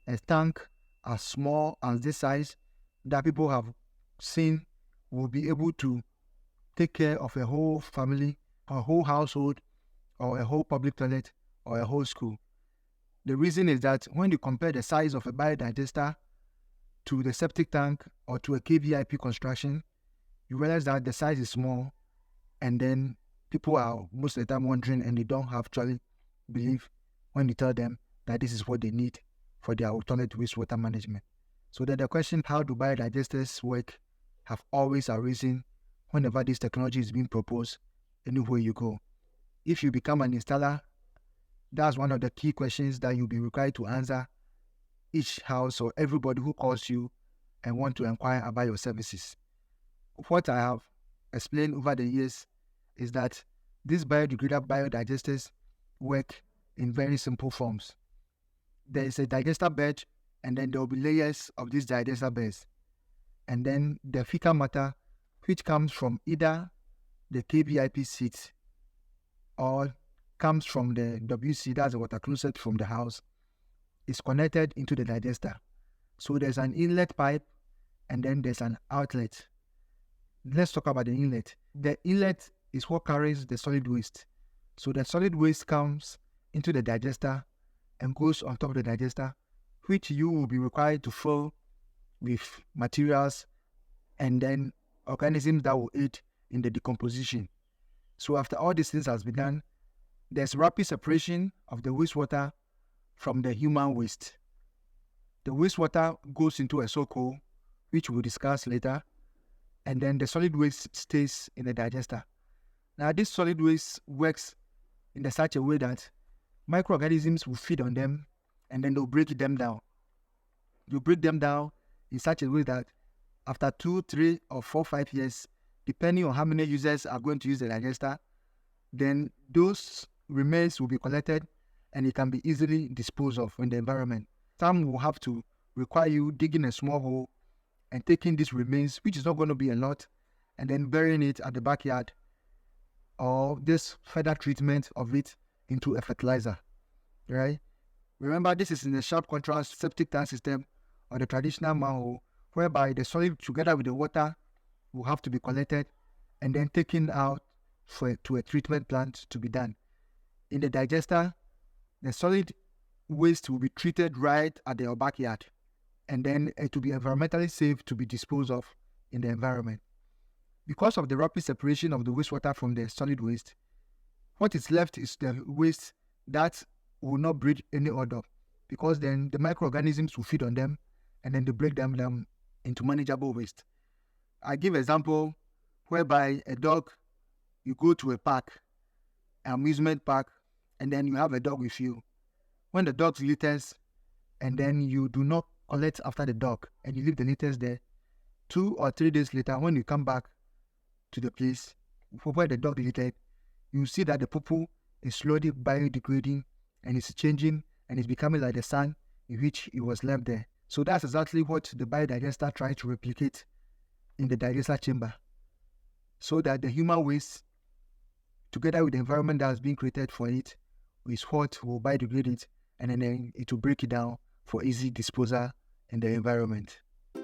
a tank as small as this size that people have seen will be able to take care of a whole family, a whole household, or a whole public toilet, or a whole school. The reason is that when you compare the size of a biodigester to the septic tank or to a KVIP construction, you realize that the size is small, and then people are most of the time wondering, and they don't actually believe when you tell them that this is what they need for their alternate wastewater management. So then the question, how do biodigesters work, have always arisen whenever this technology is being proposed anywhere you go. If you become an installer, that's one of the key questions that you'll be required to answer each house or everybody who calls you and want to inquire about your services. What I have explained over the years is that these biodegradable biodigesters work in very simple forms. There is a digester bed, and then there will be layers of these digester beds. And then the fecal matter, which comes from either the KVIP seat or comes from the WC, that's the water closet from the house, is connected into the digester. So there's an inlet pipe, and then there's an outlet. Let's talk about the inlet. The inlet is what carries the solid waste. So the solid waste comes into the digester and goes on top of the digester, which you will be required to fill with materials and then organisms that will aid in the decomposition. So after all these things has been done, there's rapid separation of the wastewater from the human waste. The wastewater goes into a circle, which we'll discuss later, and then the solid waste stays in the digester. Now, this solid waste works in such a way that microorganisms will feed on them, and then they'll break them down. You break them down in such a way that after 2, 3, or 4, 5 years, depending on how many users are going to use the digester, then those remains will be collected and it can be easily disposed of in the environment. Some will have to require you digging a small hole and taking these remains, which is not going to be a lot, and then burying it at the backyard, or this further treatment of it into a fertilizer, right? Remember, this is in the sharp contrast septic tank system or the traditional manhole, whereby the solid together with the water will have to be collected and then taken out to a treatment plant to be done. In the digester, the solid waste will be treated right at their backyard, and then it will be environmentally safe to be disposed of in the environment. Because of the rapid separation of the wastewater from the solid waste, what is left is the waste that will not breed any odor, because then the microorganisms will feed on them and then they break them down into manageable waste. I give an example whereby a dog, you go to a park, an amusement park, and then you have a dog with you. When the dog litters and then you do not collect after the dog and you leave the litters there, 2 or 3 days later, when you come back to the place where the dog littered, you see that the poo is slowly biodegrading and it's changing and it's becoming like the sun in which it was left there. So that's exactly what the biodigester tries to replicate in the digester chamber, so that the human waste, together with the environment that has been created for it, is what will biodegrade it, and then it will break it down for easy disposal in the environment.